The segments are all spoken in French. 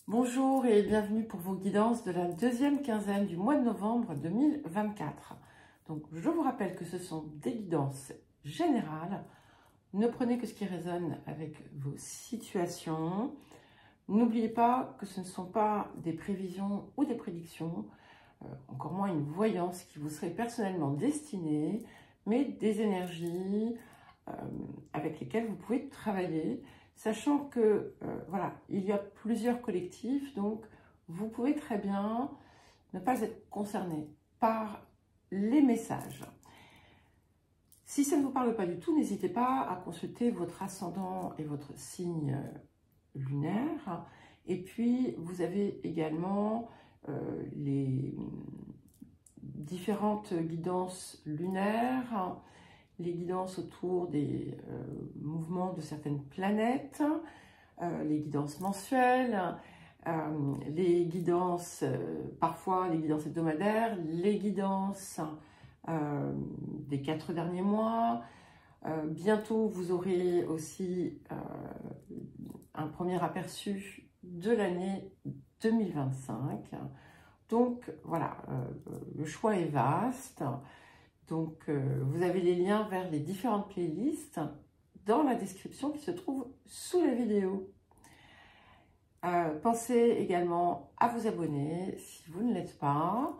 Bonjour et bienvenue pour vos guidances de la deuxième quinzaine du mois de novembre 2024. Donc, je vous rappelle que ce sont des guidances générales. Ne prenez que ce qui résonne avec vos situations. N'oubliez pas que ce ne sont pas des prévisions ou des prédictions, encore moins une voyance qui vous serait personnellement destinée, mais des énergies avec lesquelles vous pouvez travailler. Sachant que, voilà, il y a plusieurs collectifs, donc vous pouvez très bien ne pas être concerné par les messages. Si ça ne vous parle pas du tout, n'hésitez pas à consulter votre ascendant et votre signe lunaire. Et puis, vous avez également les différentes guidances lunaires, les guidances autour des mouvements de certaines planètes, les guidances mensuelles, les guidances, parfois les guidances hebdomadaires, les guidances des 4 derniers mois. Bientôt, vous aurez aussi un premier aperçu de l'année 2025. Donc, voilà, le choix est vaste. Donc, vous avez les liens vers les différentes playlists dans la description qui se trouve sous la vidéo. Pensez également à vous abonner si vous ne l'êtes pas.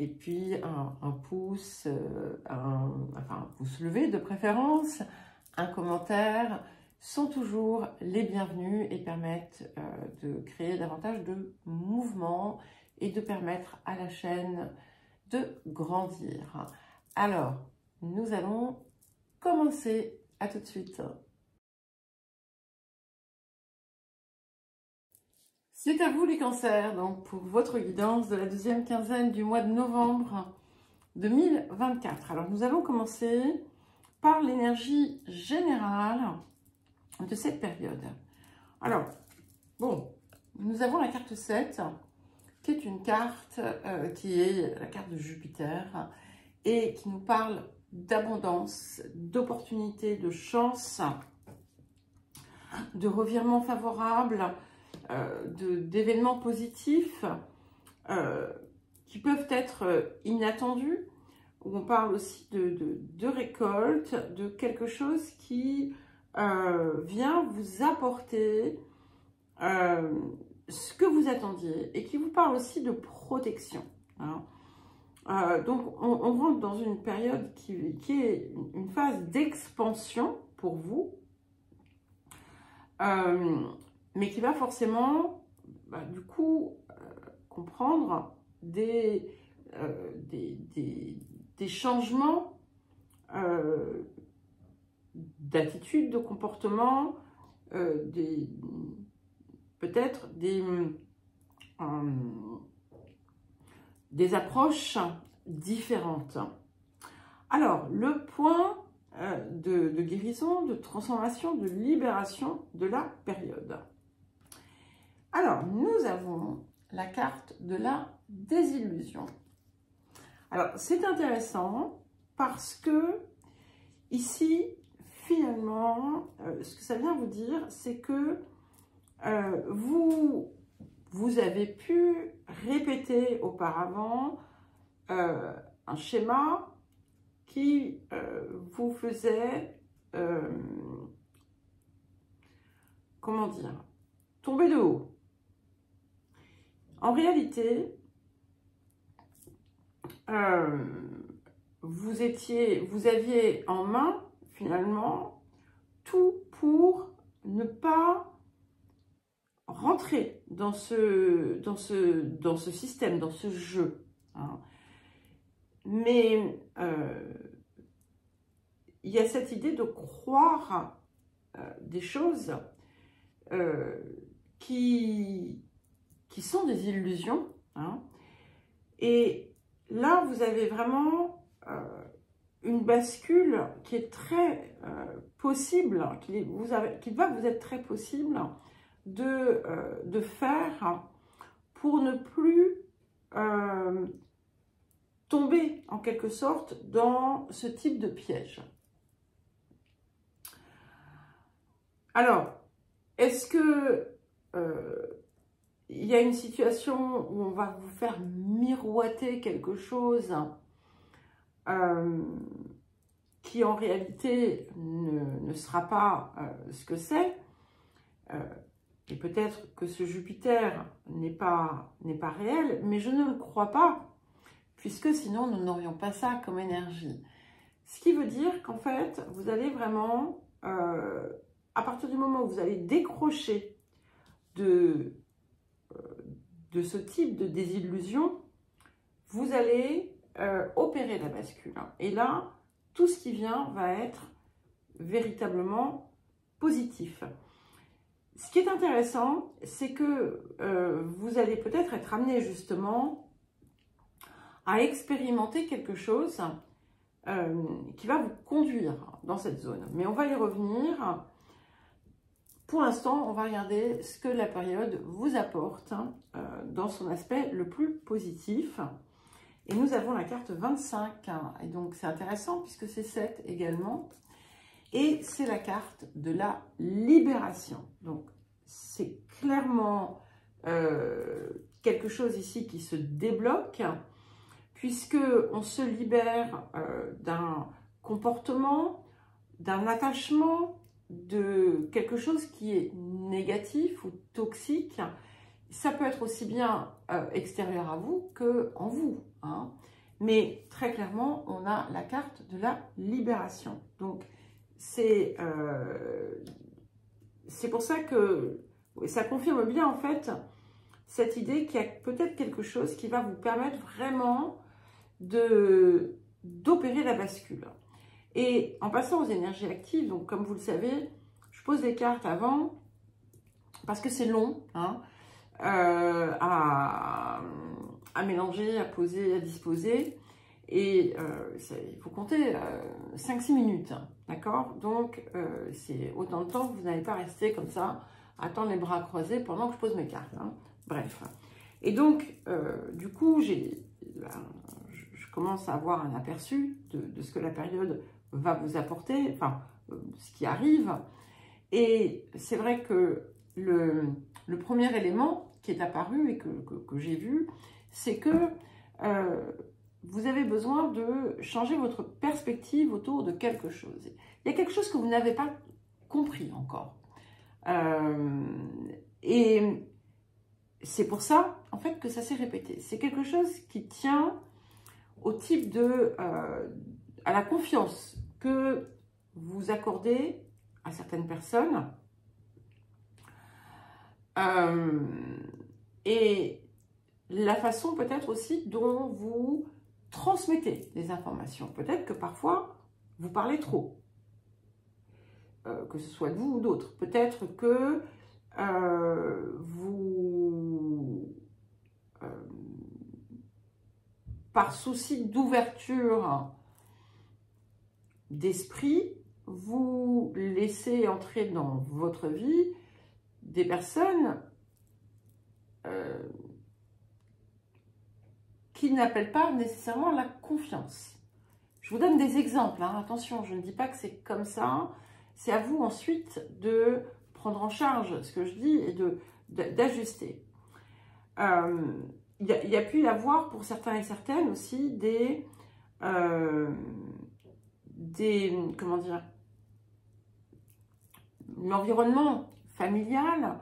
Et puis, un pouce, un pouce levé de préférence, un commentaire sont toujours les bienvenus et permettent de créer davantage de mouvement et de permettre à la chaîne de grandir. Alors, nous allons commencer. À tout de suite. C'est à vous les cancers, donc pour votre guidance de la deuxième quinzaine du mois de novembre 2024. Alors, nous allons commencer par l'énergie générale de cette période. Alors, bon, nous avons la carte 7, qui est une carte qui est la carte de Jupiter et qui nous parle d'abondance, d'opportunités, de chance, de revirements favorables, d'événements positifs qui peuvent être inattendus, où on parle aussi de récolte, de quelque chose qui vient vous apporter ce que vous attendiez et qui vous parle aussi de protection. Hein. Donc, on rentre dans une période qui est une phase d'expansion pour vous, mais qui va forcément, du coup, comprendre des changements d'attitude, de comportement, peut-être des approches différentes. Alors, le point de guérison, de transformation, de libération de la période. Alors, nous avons la carte de la désillusion. Alors, c'est intéressant parce que ici, finalement, ce que ça vient vous dire, c'est que vous avez pu répéter auparavant un schéma qui vous faisait, comment dire, tomber de haut. En réalité, vous aviez en main, finalement, tout pour ne pas rentrer dans ce système, dans ce jeu. Hein. Mais il y a cette idée de croire des choses qui sont des illusions. Hein. Et là, vous avez vraiment une bascule qui est très possible, qui va vous être très possible de faire pour ne plus tomber en quelque sorte dans ce type de piège. Alors, est-ce que il y a une situation où on va vous faire miroiter quelque chose qui en réalité ne sera pas ce que c'est. Et peut-être que ce Jupiter n'est pas réel, mais je ne le crois pas, puisque sinon nous n'aurions pas ça comme énergie. Ce qui veut dire qu'en fait, vous allez vraiment, à partir du moment où vous allez décrocher de ce type de désillusion, vous allez opérer la bascule. Et là, tout ce qui vient va être véritablement positif. Ce qui est intéressant, c'est que vous allez peut-être être amené justement à expérimenter quelque chose qui va vous conduire dans cette zone. Mais on va y revenir. Pour l'instant, on va regarder ce que la période vous apporte dans son aspect le plus positif. Et nous avons la carte 25. Et donc, c'est intéressant puisque c'est 7 également. Et c'est la carte de la libération. Donc, c'est clairement quelque chose ici qui se débloque, puisque on se libère d'un comportement, d'un attachement, de quelque chose qui est négatif ou toxique. Ça peut être aussi bien extérieur à vous que en vous, hein. Mais très clairement, on a la carte de la libération. Donc, c'est pour ça que ça confirme bien en fait cette idée qu'il y a peut-être quelque chose qui va vous permettre vraiment d'opérer la bascule. Et en passant aux énergies actives, donc comme vous le savez, je pose des cartes avant parce que c'est long hein, à mélanger, à poser, à disposer. Et il faut compter 5-6 minutes, d'accord? Donc, c'est autant de temps que vous n'allez pas rester comme ça, attendre les bras croisés pendant que je pose mes cartes. Hein. Bref. Et donc, du coup, je commence à avoir un aperçu de ce que la période va vous apporter, enfin, ce qui arrive. Et c'est vrai que le premier élément qui est apparu et que j'ai vu, c'est que vous avez besoin de changer votre perspective autour de quelque chose. Il y a quelque chose que vous n'avez pas compris encore. Et c'est pour ça, en fait, que ça s'est répété. C'est quelque chose qui tient au type à la confiance que vous accordez à certaines personnes. Et la façon peut-être aussi dont vous transmettez les informations. Peut-être que parfois, vous parlez trop, que ce soit de vous ou d'autres. Peut-être que par souci d'ouverture d'esprit, vous laissez entrer dans votre vie des personnes qui n'appellent pas nécessairement la confiance. Je vous donne des exemples, hein. Attention, je ne dis pas que c'est comme ça. C'est à vous ensuite de prendre en charge ce que je dis et d'ajuster. Il y a pu y avoir pour certains et certaines aussi comment dire, l'environnement familial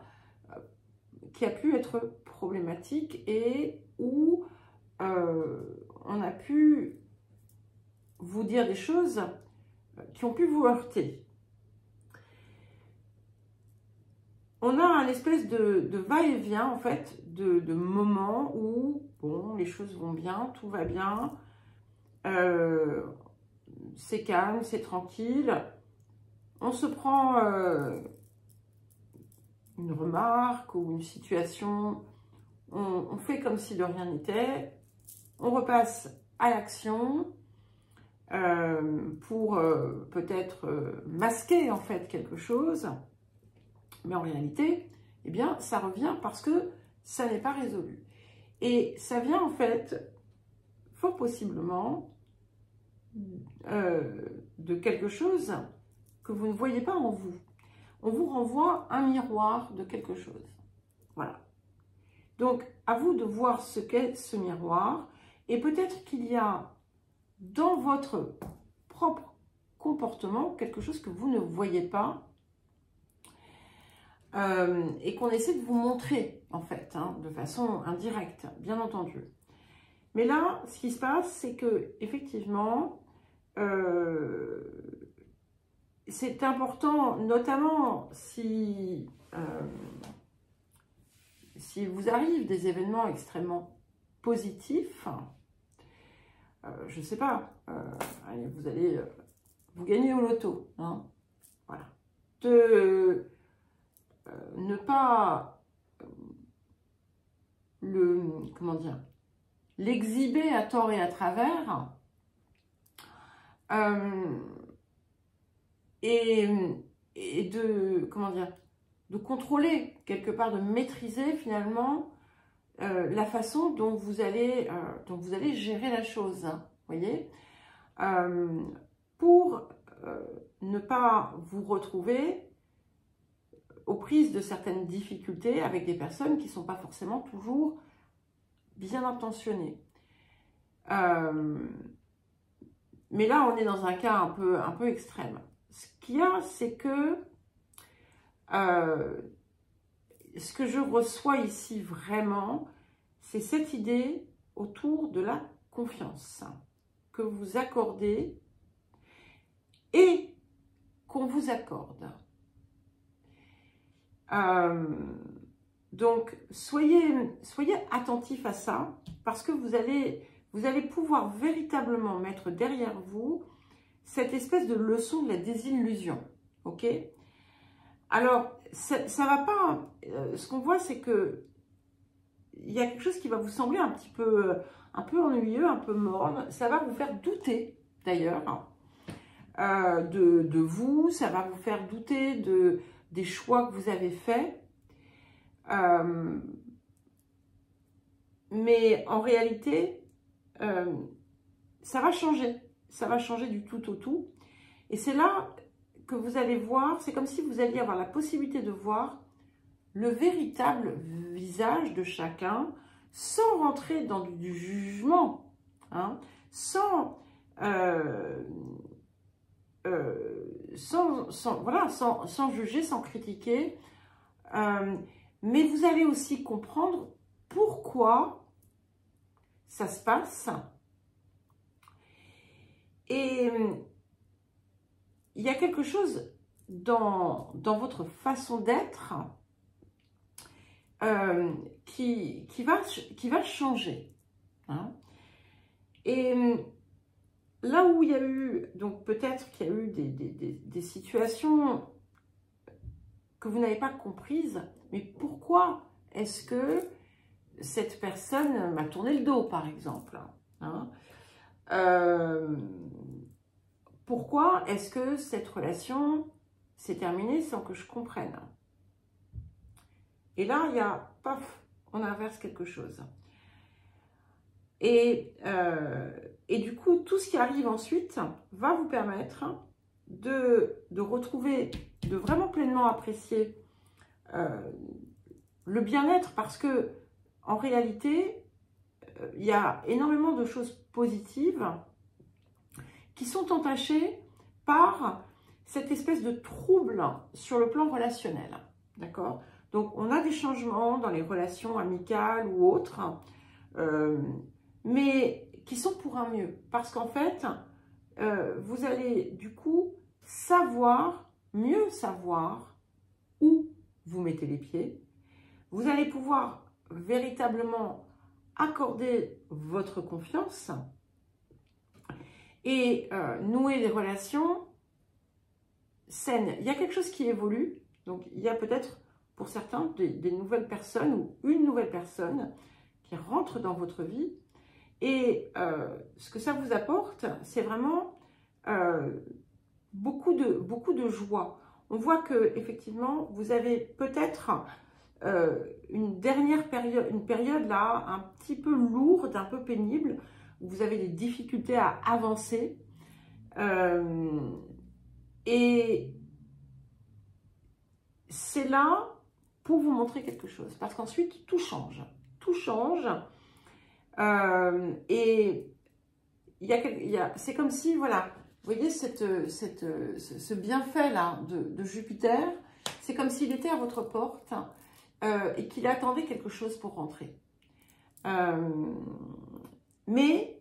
qui a pu être problématique et où on a pu vous dire des choses qui ont pu vous heurter. On a un espèce de va-et-vient, en fait, de moments où, bon, les choses vont bien, tout va bien, c'est calme, c'est tranquille. On se prend une remarque ou une situation, on fait comme si de rien n'était, on repasse à l'action pour peut-être masquer, en fait, quelque chose. Mais en réalité, eh bien, ça revient parce que ça n'est pas résolu. Et ça vient en fait, fort possiblement, de quelque chose que vous ne voyez pas en vous. On vous renvoie un miroir de quelque chose. Voilà. Donc, à vous de voir ce qu'est ce miroir. Et peut-être qu'il y a dans votre propre comportement quelque chose que vous ne voyez pas et qu'on essaie de vous montrer, en fait, hein, de façon indirecte, bien entendu. Mais là, ce qui se passe, c'est que effectivement, c'est important, notamment si vous arrive des événements extrêmement positifs, je ne sais pas, allez, vous allez vous gagner au loto, hein, voilà. De ne pas comment dire, l'exhiber à tort et à travers, et de, comment dire, de contrôler quelque part, de maîtriser finalement la façon dont vous allez gérer la chose, hein, voyez, pour ne pas vous retrouver aux prises de certaines difficultés avec des personnes qui ne sont pas forcément toujours bien intentionnées. Mais là, on est dans un cas un peu extrême. Ce qu'il y a, c'est que ce que je reçois ici vraiment, c'est cette idée autour de la confiance que vous accordez et qu'on vous accorde. Donc, soyez attentifs à ça, parce que vous allez pouvoir véritablement mettre derrière vous cette espèce de leçon de la désillusion, ok? Alors, ça va pas, ce qu'on voit, c'est que il y a quelque chose qui va vous sembler un peu ennuyeux, un peu morne, ça va vous faire douter, d'ailleurs, de vous, ça va vous faire douter des choix que vous avez faits. Mais en réalité, ça va changer du tout au tout. Et c'est là que vous allez voir, c'est comme si vous alliez avoir la possibilité de voir le véritable visage de chacun, sans rentrer dans du jugement, hein, sans juger, sans critiquer, mais vous allez aussi comprendre pourquoi ça se passe. Et il y a quelque chose dans votre façon d'être qui va changer, hein. Et là où il y a eu, donc peut-être qu'il y a eu des situations que vous n'avez pas comprises, mais pourquoi est-ce que cette personne m'a tourné le dos, par exemple, hein, pourquoi est-ce que cette relation s'est terminée sans que je comprenne? Et là, il y a, paf, on inverse quelque chose. Et du coup, tout ce qui arrive ensuite va vous permettre de retrouver, de vraiment pleinement apprécier le bien-être, parce que en réalité, il y a énormément de choses positives qui sont entachées par cette espèce de trouble sur le plan relationnel, d'accord? Donc, on a des changements dans les relations amicales ou autres, mais qui sont pour un mieux. Parce qu'en fait, vous allez du coup mieux savoir où vous mettez les pieds. Vous allez pouvoir véritablement accorder votre confiance et nouer des relations saines. Il y a quelque chose qui évolue, donc il y a peut-être pour certains des nouvelles personnes ou une nouvelle personne qui rentre dans votre vie, et ce que ça vous apporte, c'est vraiment beaucoup de joie. On voit que effectivement vous avez peut-être une période là un petit peu lourde, un peu pénible, où vous avez des difficultés à avancer, et c'est là pour vous montrer quelque chose, parce qu'ensuite tout change, tout change. Et c'est comme si, voilà, vous voyez ce bienfait-là de Jupiter, c'est comme s'il était à votre porte et qu'il attendait quelque chose pour rentrer. Mais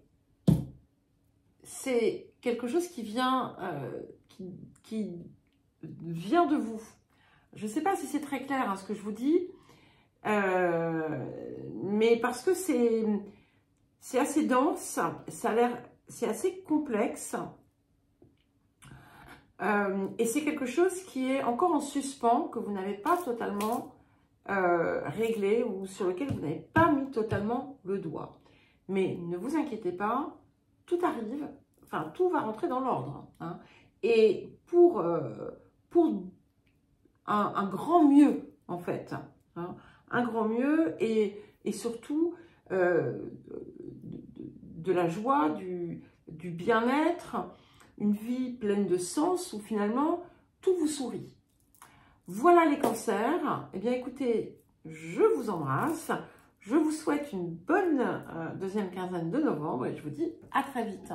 c'est quelque chose qui vient, qui vient de vous. Je ne sais pas si c'est très clair, hein, ce que je vous dis, mais parce que c'est assez dense, c'est assez complexe, et c'est quelque chose qui est encore en suspens, que vous n'avez pas totalement réglé, ou sur lequel vous n'avez pas mis totalement le doigt. Mais ne vous inquiétez pas, tout arrive, enfin tout va rentrer dans l'ordre, hein. Et pour un grand mieux, en fait, hein, un grand mieux, et surtout de la joie, du bien-être, une vie pleine de sens où finalement tout vous sourit. Voilà les cancers. Eh bien écoutez, je vous embrasse, je vous souhaite une bonne deuxième quinzaine de novembre et je vous dis à très vite.